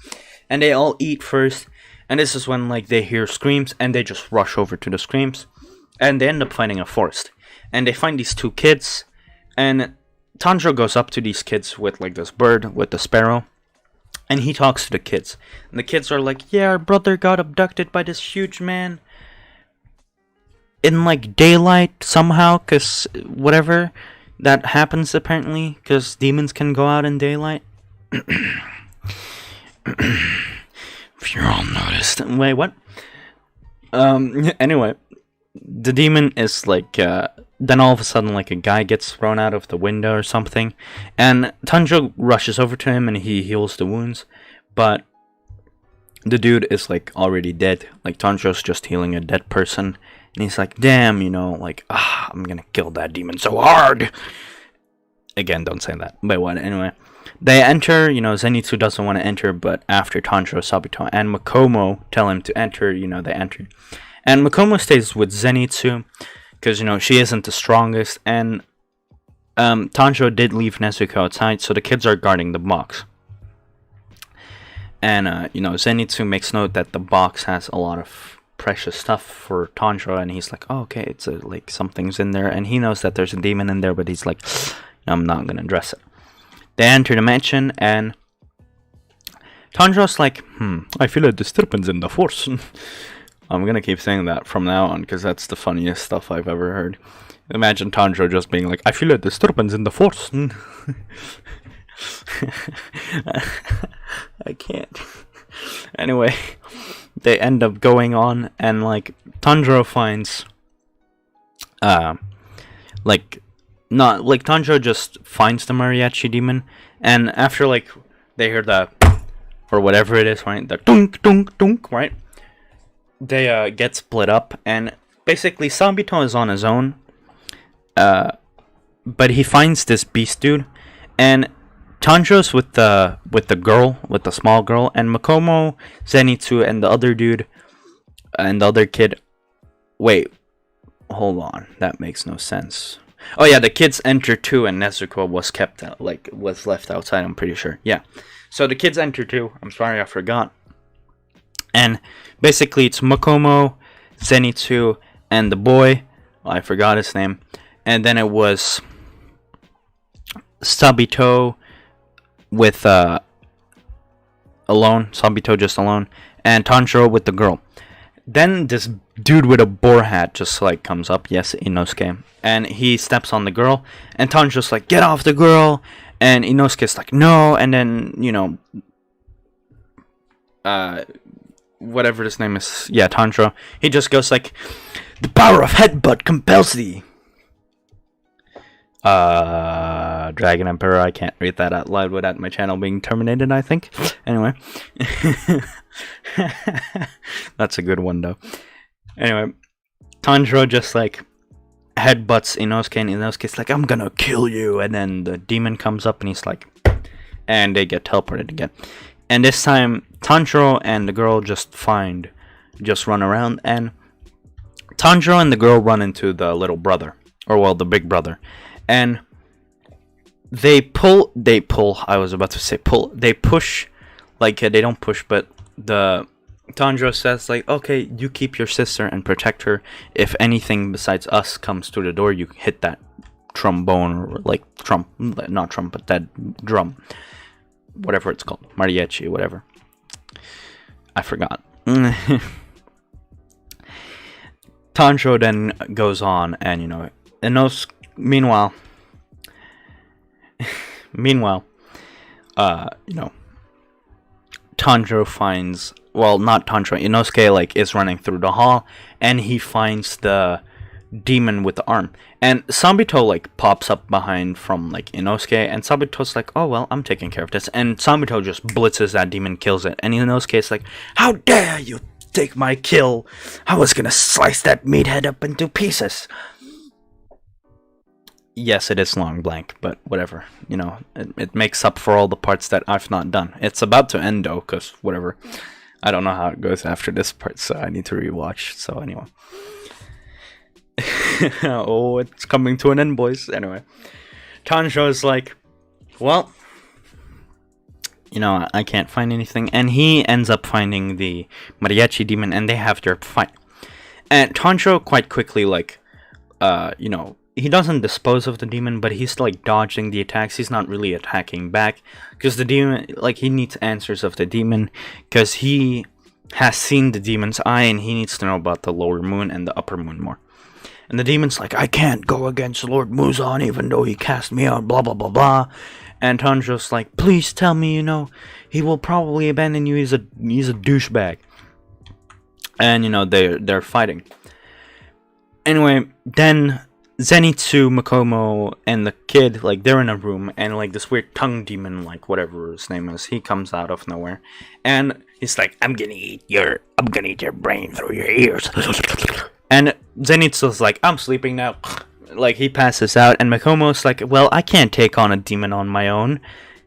And they all eat first. And this is when, like, they hear screams, and they just rush over to the screams. And they end up finding a forest. And they find these two kids. And Tanjiro goes up to these kids with, like, this bird, with the sparrow. And he talks to the kids. And the kids are like, yeah, our brother got abducted by this huge man. In, like, daylight somehow, because whatever. That happens, apparently. Because demons can go out in daylight. If you're all noticed. Wait, what? Anyway. The demon is, like, then all of a sudden, like, a guy gets thrown out of the window or something. And Tanjiro rushes over to him and he heals the wounds. But the dude is, like, already dead. Like, Tanjiro's just healing a dead person. And he's like, damn, you know, like, I'm gonna kill that demon so hard. Again, don't say that. But what, anyway. They enter, you know, Zenitsu doesn't want to enter, but after Tanjiro, Sabito, and Makomo tell him to enter, you know, they enter. And Makomo stays with Zenitsu, because, you know, she isn't the strongest, and Tanjiro did leave Nezuko outside, so the kids are guarding the box. And, you know, Zenitsu makes note that the box has a lot of precious stuff for Tanjiro, and he's like, oh, okay, it's like something's in there, and he knows that there's a demon in there, but he's like, I'm not gonna address it. They enter the mansion, and Tanjiro's like, I feel a disturbance in the force. I'm gonna keep saying that from now on, because that's the funniest stuff I've ever heard. Imagine Tanjiro just being like, I feel a disturbance in the force. I can't. Anyway, they end up going on, and, like, Tanjiro finds, Tanjiro just finds the mariachi demon, and after, like, they hear the, or whatever it is, right, the dunk, dunk, dunk, right, they, get split up, and basically Sabito is on his own, but he finds this beast dude, and Tanjiro's with the girl, with the small girl, and Makomo, Zenitsu, and the other dude, and the other kid. Wait, hold on, that makes no sense. Oh yeah, the kids enter too, and Nezuko was kept out, like, was left outside, I'm pretty sure. Yeah, so the kids enter too. I'm sorry, I forgot. And basically, it's Makomo, Zenitsu, and the boy. Well, I forgot his name. And then it was Sabito with alone, Sabito just alone, and Tanjiro with the girl. Then this dude with a boar hat just, like, comes up. Yes, Inosuke. And he steps on the girl, and Tanjiro's like, get off the girl. And Inosuke's like, no. And then, you know, whatever his name is, yeah, Tanjiro, he just goes like, the power of headbutt compels thee. Dragon Emperor, I can't read that out loud without my channel being terminated, I think. Anyway. That's a good one, though. Anyway, Tanjiro just, like, headbutts Inosuke, and Inosuke's like, I'm gonna kill you. And then the demon comes up, and he's like, and they get teleported again. And this time, Tanjiro and the girl just run around, and Tanjiro and the girl run into the little brother. or well, the big brother, and I was about to say pull. They push, like they don't push, but the Tanjiro says like, okay, you keep your sister and protect her. If anything besides us comes through the door, you hit that trombone or like not trumpet, that drum, whatever it's called, mariachi, whatever. I forgot. Tanjiro then goes on, and meanwhile, Tanjiro finds, well, not Tanjiro, Inosuke like is running through the hall, and he finds the demon with the arm, and Sabito like pops up behind from like Inosuke, and Sabito's like, oh well, I'm taking care of this, and Sabito just blitzes that demon, kills it, and Inosuke's like, how dare you take my kill, I was gonna slice that meathead up into pieces. Yes, it is long blank, but whatever, it makes up for all the parts that I've not done. It's about to end though, cause whatever, I don't know how it goes after this part, so I need to rewatch. So anyway. Oh, it's coming to an end, boys. Anyway, Tanjiro is like, well, I can't find anything, and he ends up finding the mariachi demon, and they have their fight. And Tanjiro quite quickly, like, he doesn't dispose of the demon, but he's like dodging the attacks. He's not really attacking back, because the demon, like, he needs answers of the demon, because he has seen the demon's eye, and he needs to know about the lower moon and the upper moon more. And the demon's like, I can't go against Lord Muzan even though he cast me out, blah, blah, blah, blah. And Tanjiro's like, please tell me, he will probably abandon you, he's a douchebag. And, they're fighting. Anyway, then Zenitsu, Makomo, and the kid, like, they're in a room, and, like, this weird tongue demon, like, whatever his name is, he comes out of nowhere. And he's like, I'm gonna eat your brain through your ears. And Zenitsu's like, I'm sleeping now. Like, he passes out, and Makomo's like, well, I can't take on a demon on my own.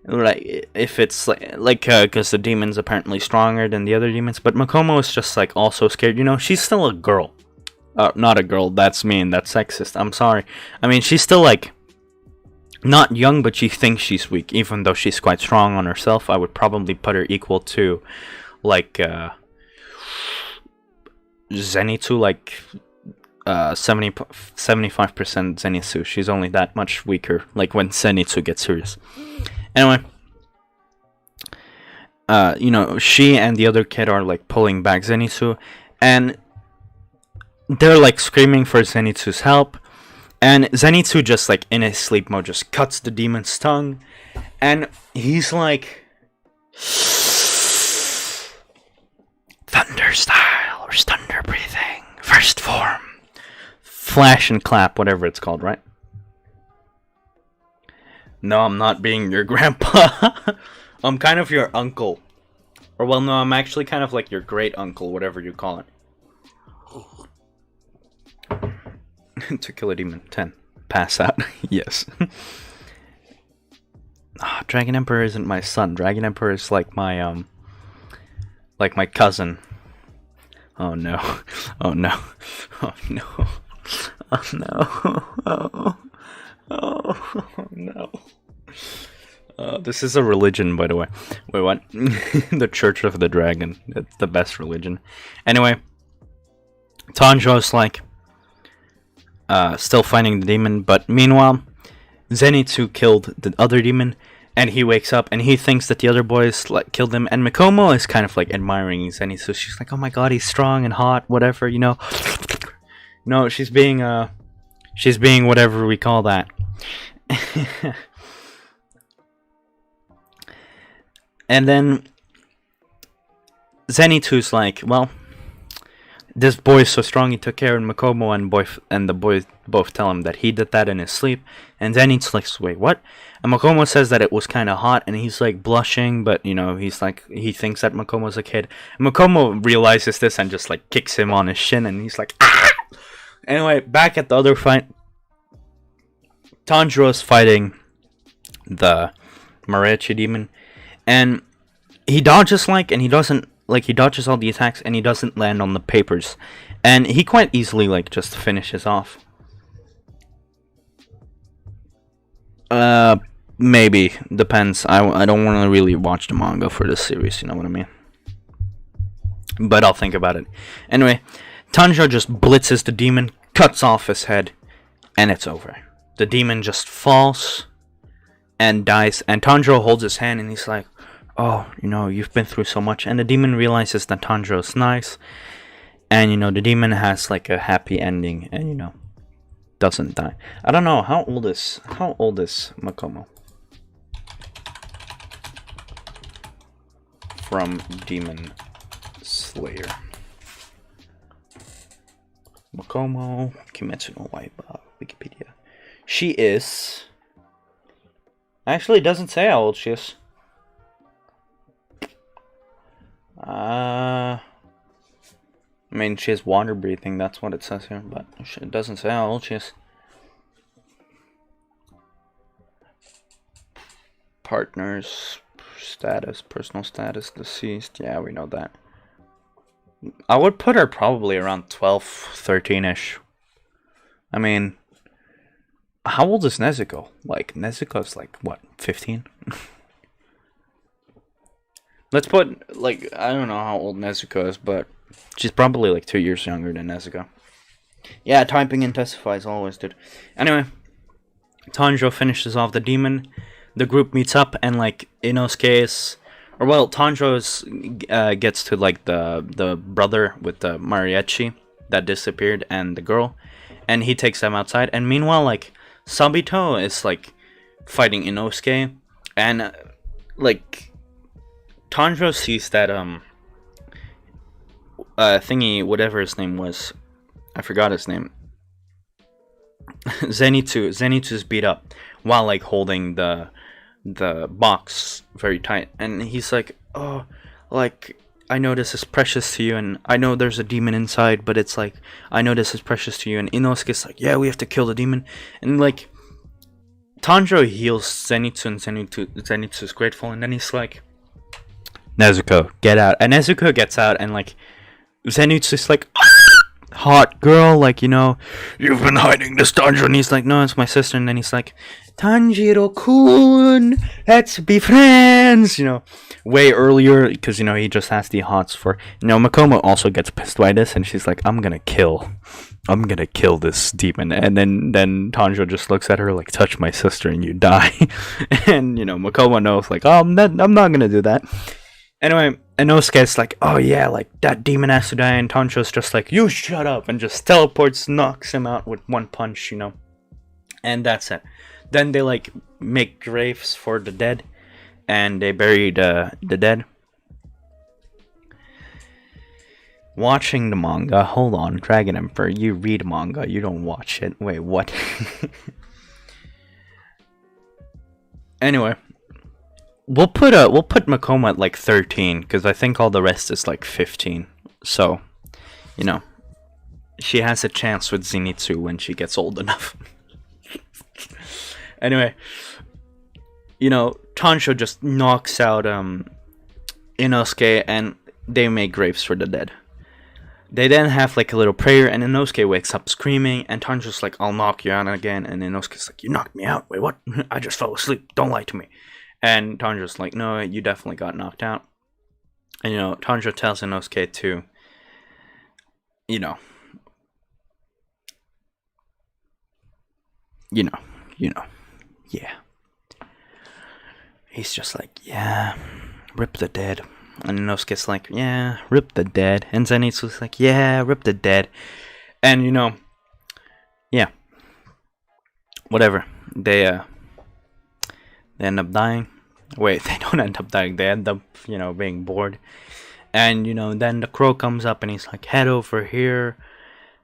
Like, if it's, because the demon's apparently stronger than the other demons. But Makomo is just, like, also scared. She's still a girl. Not a girl, that's mean, that's sexist, I'm sorry. I mean, she's still, like, not young, but she thinks she's weak. Even though she's quite strong on herself, I would probably put her equal to, like, Zenitsu, like 75% Zenitsu. She's only that much weaker, like when Zenitsu gets serious. Anyway, she and the other kid are like pulling back Zenitsu, and they're like screaming for Zenitsu's help, and Zenitsu just like in his sleep mode just cuts the demon's tongue, and he's like, thunder style, or thunder breathing, first form, flash and clap, whatever it's called, right? No, I'm not being your grandpa. I'm kind of your uncle. Or well, no, I'm actually kind of like your great uncle, whatever you call it. To kill a demon. 10. Pass out. Yes. Dragon Emperor isn't my son. Dragon Emperor is like my cousin. Oh no. Oh no. Oh no. Oh no. Oh. Oh no. This is a religion, by the way. Wait, what? The Church of the Dragon. It's the best religion. Anyway, Tanjiro's like still fighting the demon, but meanwhile, Zenitsu killed the other demon, and he wakes up and he thinks that the other boys like killed him, and Mikomo is kind of like admiring Zenitsu. She's like, oh my god, he's strong and hot, whatever, No, she's being whatever we call that. And then Zenitsu's like, well, this boy's so strong he took care of Mikomo, and the boys both tell him that he did that in his sleep. And Zenitsu's like, wait, what? And Mikomo says that it was kind of hot, and he's like blushing, but he's like, he thinks that Makomo's a kid. And Mikomo realizes this and just like kicks him on his shin, and he's like, ah! Anyway, back at the other fight, Tanjiro's fighting the mariachi demon, and he dodges he dodges all the attacks, and he doesn't land on the papers, and he quite easily just finishes off Maybe. Depends. I don't want to really watch the manga for this series, you know what I mean? But I'll think about it. Anyway, Tanjiro just blitzes the demon, cuts off his head, and it's over. The demon just falls and dies, and Tanjiro holds his hand and he's like, oh, you know, you've been through so much. And the demon realizes that Tanjiro's nice, and, you know, the demon has like a happy ending and, you know, doesn't die. I don't know, how old is Makomo? From Demon Slayer. Makomo, Kimetsu no Yaiba, Wikipedia. She is... Actually, it doesn't say how old she is. I mean, she has water breathing, that's what it says here, but it doesn't say how old she is. Partners, status, personal status, deceased. Yeah, we know that. I would put her probably around 12, 13-ish. I mean, how old is Nezuko? Like, Nezuko's like, what, 15? Let's put, like, I don't know how old Nezuko is, but she's probably like 2 years younger than Nezuko. Yeah, typing intensifies always, dude. Anyway, Tanjiro finishes off the demon. The group meets up, and like Inosuke's, or well, Tanjiro's gets to like the brother with the mariachi that disappeared and the girl, and he takes them outside. And meanwhile, like Sabito is like fighting Inosuke, and like Tanjiro sees that thingy, whatever his name was, I forgot his name. Zenitsu's beat up while like holding the box very tight, and he's like, oh, like, I know this is precious to you, and I know there's a demon inside, but it's like, I know this is precious to you. And Inosuke's like, yeah, we have to kill the demon. And like Tanjiro heals Zenitsu, and Zenitsu's grateful, and then he's like, Nezuko, get out. And Nezuko gets out, and like Zenitsu's like, hot girl, like, you know, you've been hiding this Tanjiro. And he's like, no, it's my sister. And then he's like, Tanjiro-kun, let's be friends, you know, way earlier, because, you know, he just has the hots for, you know, Makomo also gets pissed by this, and she's like, I'm gonna kill this demon. And then Tanjiro just looks at her like, touch my sister and you die. And, you know, Makomo knows, like, oh, I'm not gonna do that. Anyway, Inosuke's like, oh yeah, like, that demon has to die, and Tanjiro's just like, you shut up, and just teleports, knocks him out with one punch, you know, and that's it. Then they like make graves for the dead, and they bury the dead. Watching the manga, hold on, Dragon Emperor, you read manga, you don't watch it. Wait, what? Anyway, we'll put Makomo at like 13, because I think all the rest is like 15. So, you know, she has a chance with Zenitsu when she gets old enough. Anyway, you know, Tanjiro just knocks out Inosuke, and they make graves for the dead. They then have like a little prayer, and Inosuke wakes up screaming, and Tanjiro's like, I'll knock you out again. And Inosuke's like, you knocked me out? Wait, what? I just fell asleep. Don't lie to me. And Tanjiro's like, no, you definitely got knocked out. And, you know, Tanjiro tells Inosuke to, you know, yeah. He's just like, yeah, rip the dead. And Inosuke's like, yeah, rip the dead. And Zenitsu's like, yeah, rip the dead. And, you know, yeah, whatever. They end up dying. Wait, they don't end up dying. They end up, you know, being bored. And, you know, then the crow comes up and he's like, head over here.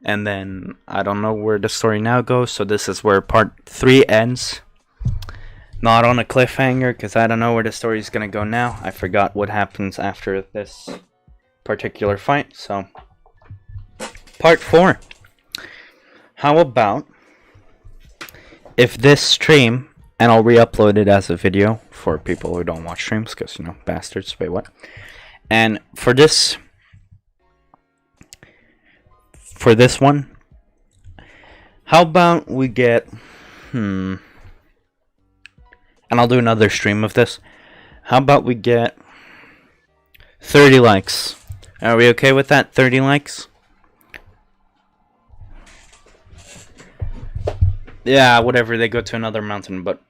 And then I don't know where the story now goes. So this is where part 3 ends. Not on a cliffhanger, because I don't know where the story is going to go now. I forgot what happens after this particular fight. So, part 4. How about if this stream, and I'll re-upload it as a video for people who don't watch streams, because, you know, bastards, wait, what? And for this one, how about we get, and I'll do another stream of this. How about we get 30 likes? Are we okay with that? 30 likes? Yeah, whatever, they go to another mountain, but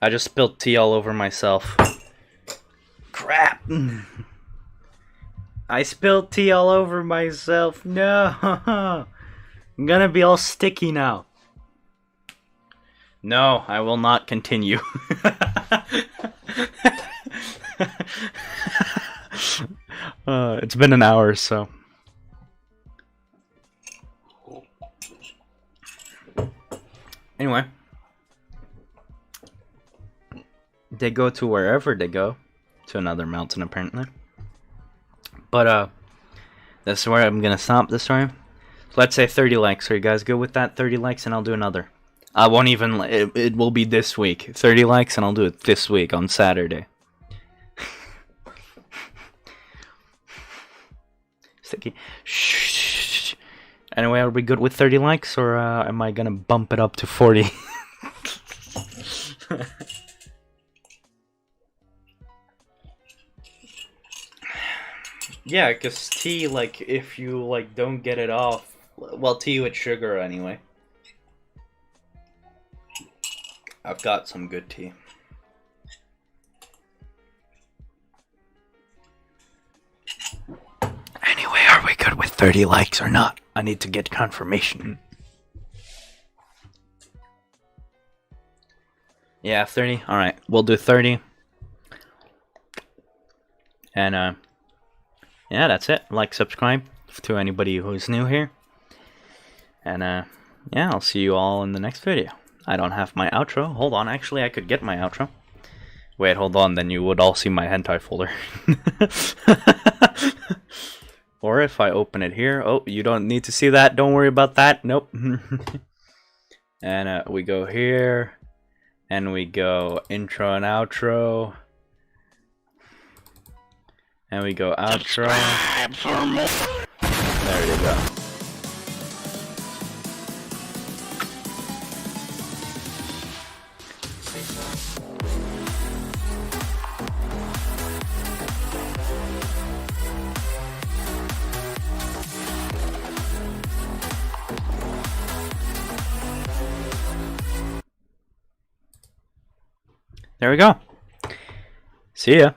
I just spilled tea all over myself. Crap! I spilled tea all over myself. No! I'm gonna be all sticky now. No, I will not continue. It's been an hour, so. Anyway. They go to wherever they go. To another mountain, apparently. But, that's where I'm gonna stop this time. So let's say 30 likes. Are you guys good with that? 30 likes and I'll do another. I won't even... It will be this week. 30 likes and I'll do it this week on Saturday. Sticky. Shh. Anyway, are we good with 30 likes, or am I gonna bump it up to 40? Yeah, because tea, like, if you, like, don't get it off... Well, tea with sugar, anyway. I've got some good tea. Anyway, are we good with 30 likes or not? I need to get confirmation. Yeah, 30? Alright, we'll do 30. And, yeah, that's it. Like, subscribe to anybody who's new here. And, yeah, I'll see you all in the next video. I don't have my outro. Hold on, actually, I could get my outro. Wait, hold on, then you would all see my hentai folder. Or if I open it here... Oh, you don't need to see that. Don't worry about that. Nope. And we go here. And we go intro and outro. And we go outro. Subscribe for more. There you go. There we go. See ya.